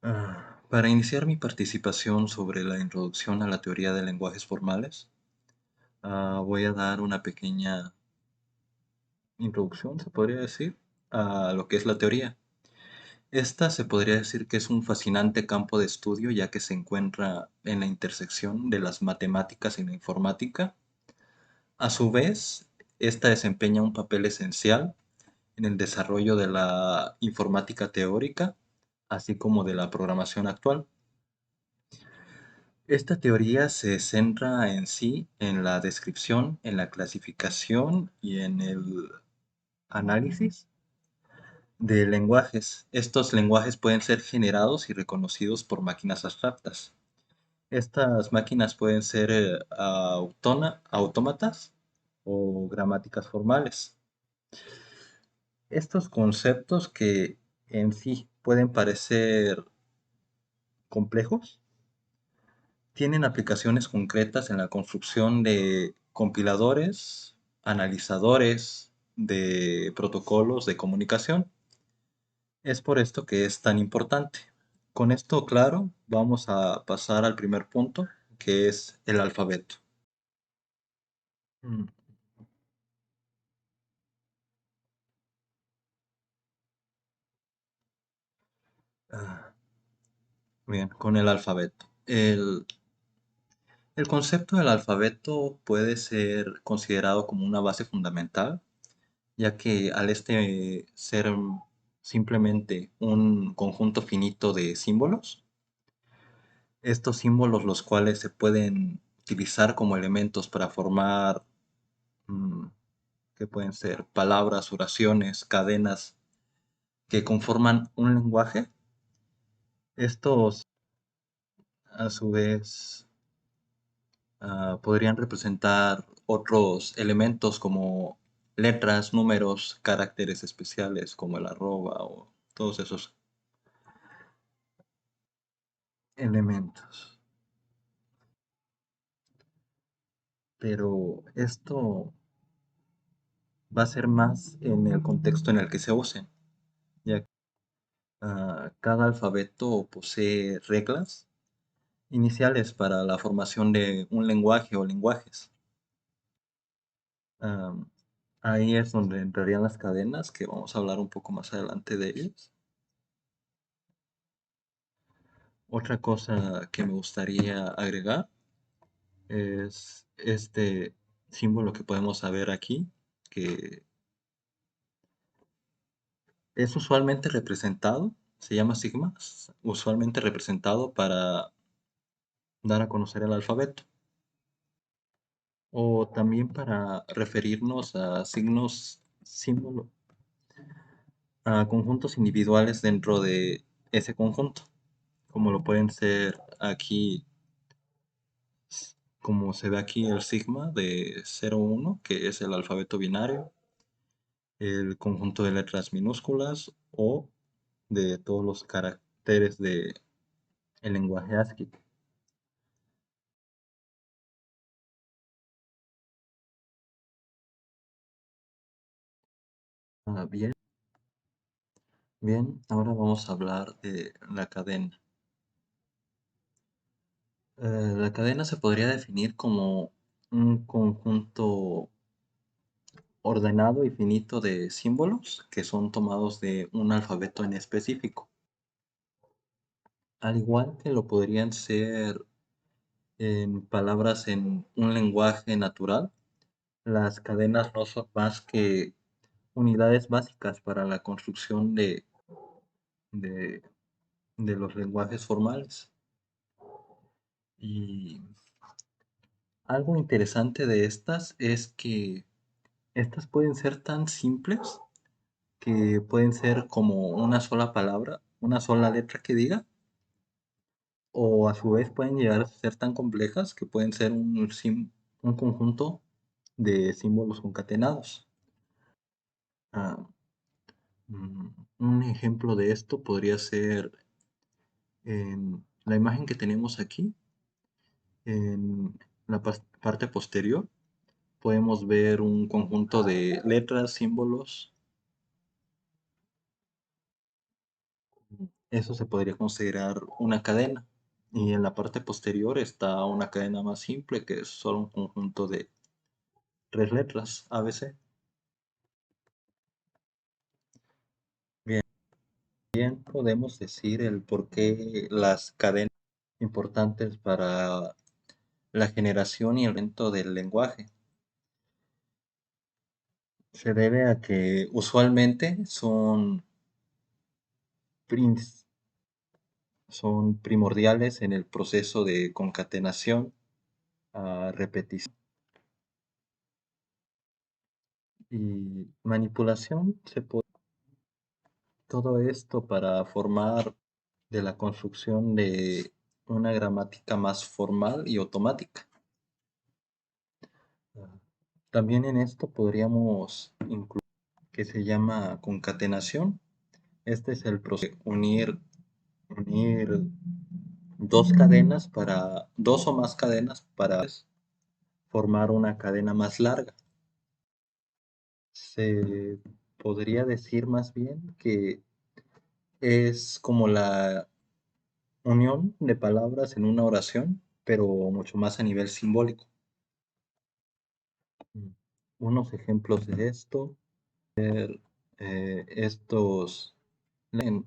Para iniciar mi participación sobre la introducción a la teoría de lenguajes formales, voy a dar una pequeña introducción, se podría decir, a lo que es la teoría. Esta se podría decir que es un fascinante campo de estudio ya que se encuentra en la intersección de las matemáticas y la informática. A su vez, esta desempeña un papel esencial en el desarrollo de la informática teórica, así como de la programación actual. Esta teoría se centra en sí en la descripción, en la clasificación y en el análisis de lenguajes. Estos lenguajes pueden ser generados y reconocidos por máquinas abstractas. Estas máquinas pueden ser autómatas o gramáticas formales. Estos conceptos que en sí pueden parecer complejos tienen aplicaciones concretas en la construcción de compiladores, analizadores de protocolos de comunicación. Es por esto que es tan importante. Con esto claro, vamos a pasar al primer punto, que es el alfabeto. Mm, ah, Bien, con el alfabeto. El concepto del alfabeto puede ser considerado como una base fundamental, ya que al ser simplemente un conjunto finito de símbolos, estos símbolos los cuales se pueden utilizar como elementos para formar, mm, que pueden ser palabras, oraciones, cadenas que conforman un lenguaje, estos a su vez podrían representar otros elementos como letras, números, caracteres especiales como el arroba o todos esos elementos. Pero esto va a ser más en el contexto en el que se usen, ya que cada alfabeto posee reglas iniciales para la formación de un lenguaje o lenguajes. Am, Ahí es donde entrarían las cadenas, que vamos a hablar un poco más adelante de ellas. Otra cosa que me gustaría agregar es este símbolo que podemos ver aquí, que es usualmente representado, se llama sigma, usualmente representado para dar a conocer el alfabeto, o también para referirnos a símbolo, a conjuntos individuales dentro de ese conjunto, como lo pueden ser aquí, como se ve aquí el sigma de 0, 1, que es el alfabeto binario, el conjunto de letras minúsculas o de todos los caracteres del lenguaje ASCII. Bien, bien, ahora vamos a hablar de la cadena. La cadena se podría definir como un conjunto ordenado y finito de símbolos que son tomados de un alfabeto en específico. Al igual que lo podrían ser en palabras en un lenguaje natural, las cadenas no son más que unidades básicas para la construcción de, de los lenguajes formales. Y algo interesante de estas es que estas pueden ser tan simples que pueden ser como una sola palabra, una sola letra que diga, o a su vez pueden llegar a ser tan complejas que pueden ser un conjunto de símbolos concatenados. Ah, un ejemplo de esto podría ser en la imagen que tenemos aquí, en la parte posterior, podemos ver un conjunto de letras, símbolos Eso se podría considerar una cadena. Y en la parte posterior está una cadena más simple, que es solo un conjunto de tres letras, ABC. Bien, bien podemos decir el por qué las cadenas son importantes para la generación y el rendimiento del lenguaje. Se debe a que usualmente prin- son primordiales en el proceso de concatenación, repetición y manipulación. Todo esto para formar de la construcción de una gramática más formal y automática. También en esto podríamos incluir que se llama concatenación. Este es el proceso de unir dos o más cadenas para formar una cadena más larga. Se podría decir más bien que es como la unión de palabras en una oración, pero mucho más a nivel simbólico. Unos ejemplos de esto, estos en-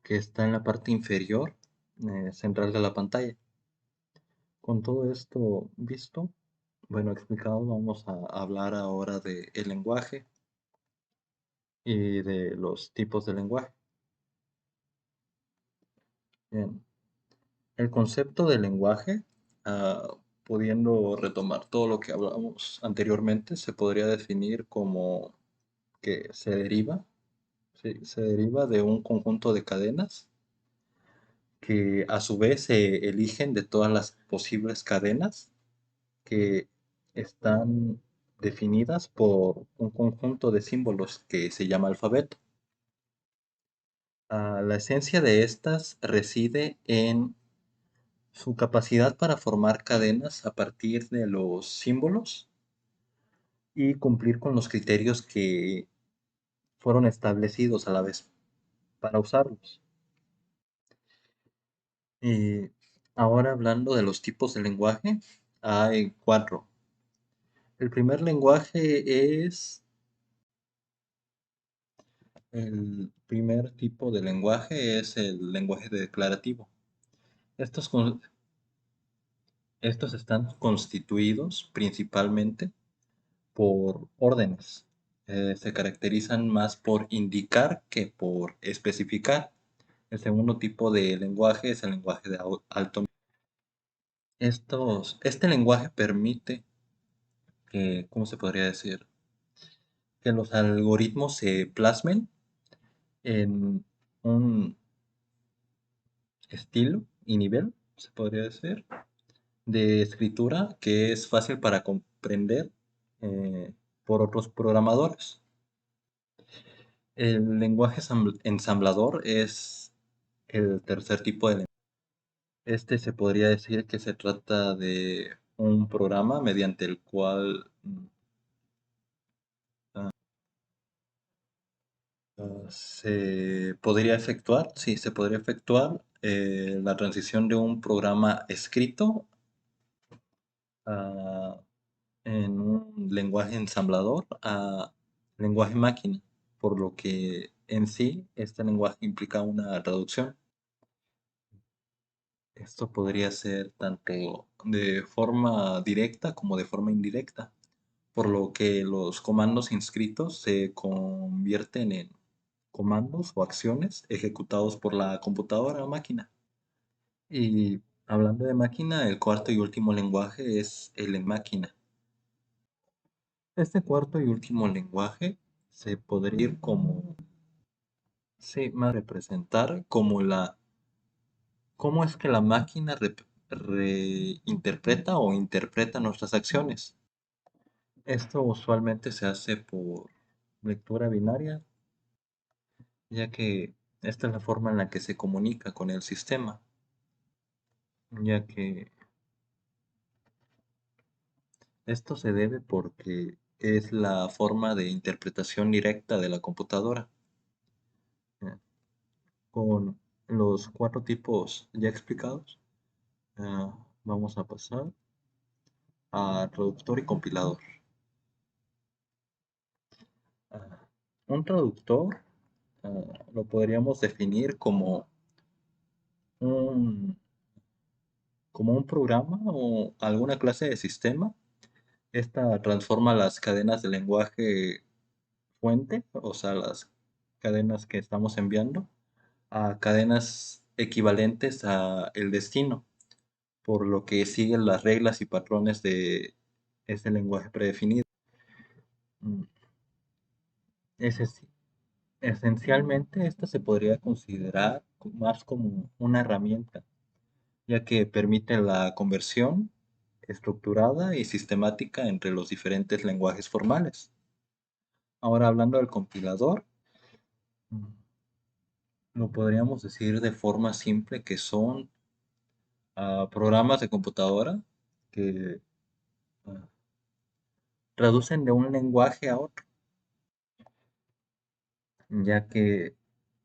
que está en la parte inferior central de la pantalla. Con todo esto visto, bueno, explicado, vamos a hablar ahora de el lenguaje y de los tipos de lenguaje. Bien, el concepto de lenguaje, pudiendo retomar todo lo que hablamos anteriormente, se podría definir como que se deriva de un conjunto de cadenas que a su vez se eligen de todas las posibles cadenas que están definidas por un conjunto de símbolos que se llama alfabeto. La esencia de estas reside en su capacidad para formar cadenas a partir de los símbolos y cumplir con los criterios que fueron establecidos a la vez para usarlos. Y ahora hablando de los tipos de lenguaje, hay cuatro. El primer lenguaje es El primer tipo de lenguaje es el lenguaje declarativo. Estos, con- estos están constituidos principalmente por órdenes. Se caracterizan más por indicar que por especificar. El segundo tipo de lenguaje es el lenguaje de alto nivel. Este lenguaje permite que, ¿cómo se podría decir? Que los algoritmos se plasmen en un estilo y nivel, se podría decir, de escritura que es fácil para comprender por otros programadores. El lenguaje ensamblador es el tercer tipo de lenguaje. Este se podría decir que se trata de un programa mediante el cual ah, se podría efectuar, sí, se podría efectuar la transición de un programa escrito a en un lenguaje ensamblador a lenguaje máquina, por lo que en sí este lenguaje implica una traducción. Esto podría ser tanto de forma directa como de forma indirecta, por lo que los comandos inscritos se convierten en comandos o acciones ejecutados por la computadora o máquina. Y hablando de máquina, el cuarto y último lenguaje es el en máquina. Este cuarto y último lenguaje se podría ir como, sí, más representar como cómo es que la máquina reinterpreta o interpreta nuestras acciones. Esto usualmente se hace por lectura binaria, ya que esta es la forma en la que se comunica con el sistema, ya que esto se debe porque es la forma de interpretación directa de la computadora. Con los cuatro tipos ya explicados, vamos a pasar a traductor y compilador. Ah, un traductor lo podríamos definir un, como un programa o alguna clase de sistema. Esta transforma las cadenas de lenguaje fuente, o sea, las cadenas que estamos enviando, a cadenas equivalentes a el destino, por lo que siguen las reglas y patrones de ese lenguaje predefinido. Mm, Esencialmente, esta se podría considerar más como una herramienta, ya que permite la conversión estructurada y sistemática entre los diferentes lenguajes formales. Ahora, hablando del compilador, mm, lo podríamos decir de forma simple que son programas de computadora que ah, traducen de un lenguaje a otro, ya que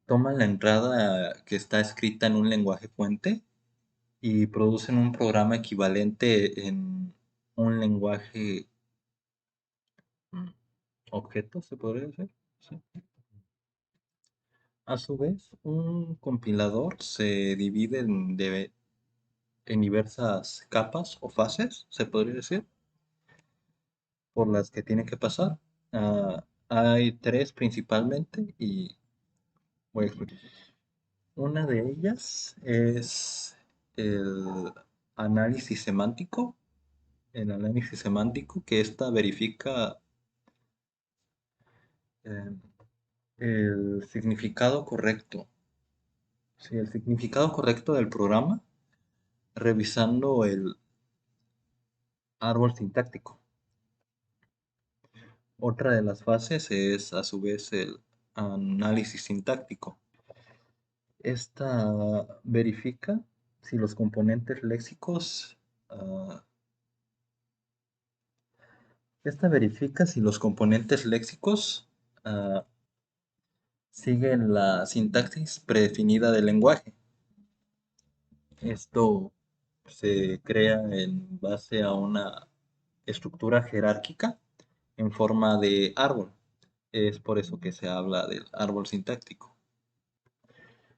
toman la entrada que está escrita en un lenguaje fuente y producen un programa equivalente en un lenguaje mm, objeto, se podría decir. Sí. A su vez, un compilador se divide en diversas capas o fases, se podría decir, por las que tiene que pasar. Hay tres principalmente y voy a explicar. Una de ellas es el análisis semántico. El análisis semántico que ésta verifica eh, el significado correcto. Sí, el significado correcto del programa revisando el árbol sintáctico. Otra de las fases es a su vez el análisis sintáctico. Esta verifica si los componentes léxicos, ah, esta verifica si los componentes léxicos ah, siguen la sintaxis predefinida del lenguaje. Esto se crea en base a una estructura jerárquica en forma de árbol. Es por eso que se habla del árbol sintáctico.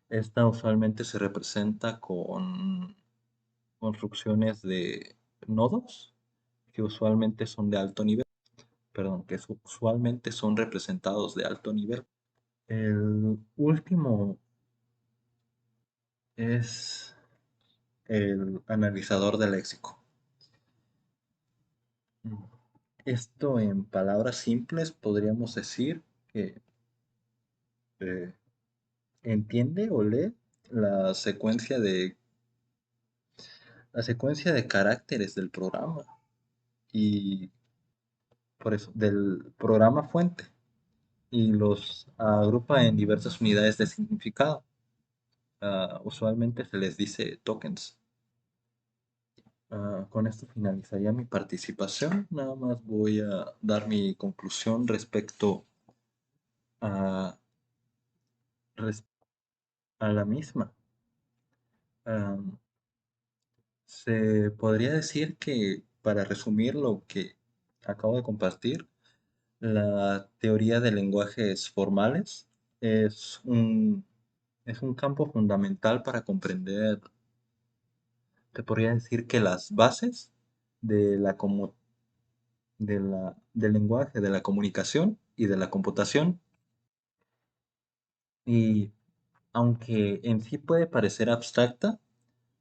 Esta usualmente se representa con construcciones de nodos que usualmente son de alto nivel, perdón, que usualmente son representados de alto nivel. El último es el analizador de léxico. Esto en palabras simples podríamos decir que eh, entiende o lee la secuencia de la secuencia de caracteres del programa y por eso del programa fuente y los agrupa en diversas unidades de significado. Usualmente se les dice tokens. Con esto finalizaría mi participación. Nada más voy a dar mi conclusión respecto a, res- a la misma. Am, Se podría decir que, para resumir lo que acabo de compartir, la teoría de lenguajes formales es es un campo fundamental para comprender, te podría decir que las bases de del lenguaje, de la comunicación y de la computación. Y aunque en sí puede parecer abstracta,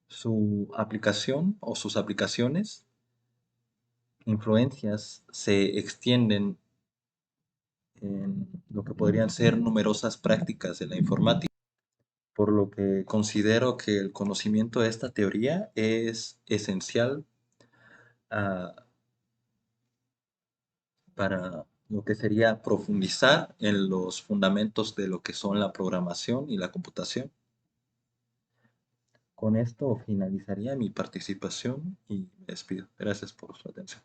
su aplicación o sus aplicaciones, influencias, se extienden en lo que podrían ser numerosas prácticas de la informática, por lo que considero que el conocimiento de esta teoría es esencial ah, para lo que sería profundizar en los fundamentos de lo que son la programación y la computación. Con esto finalizaría mi participación y me despido. Gracias por su atención.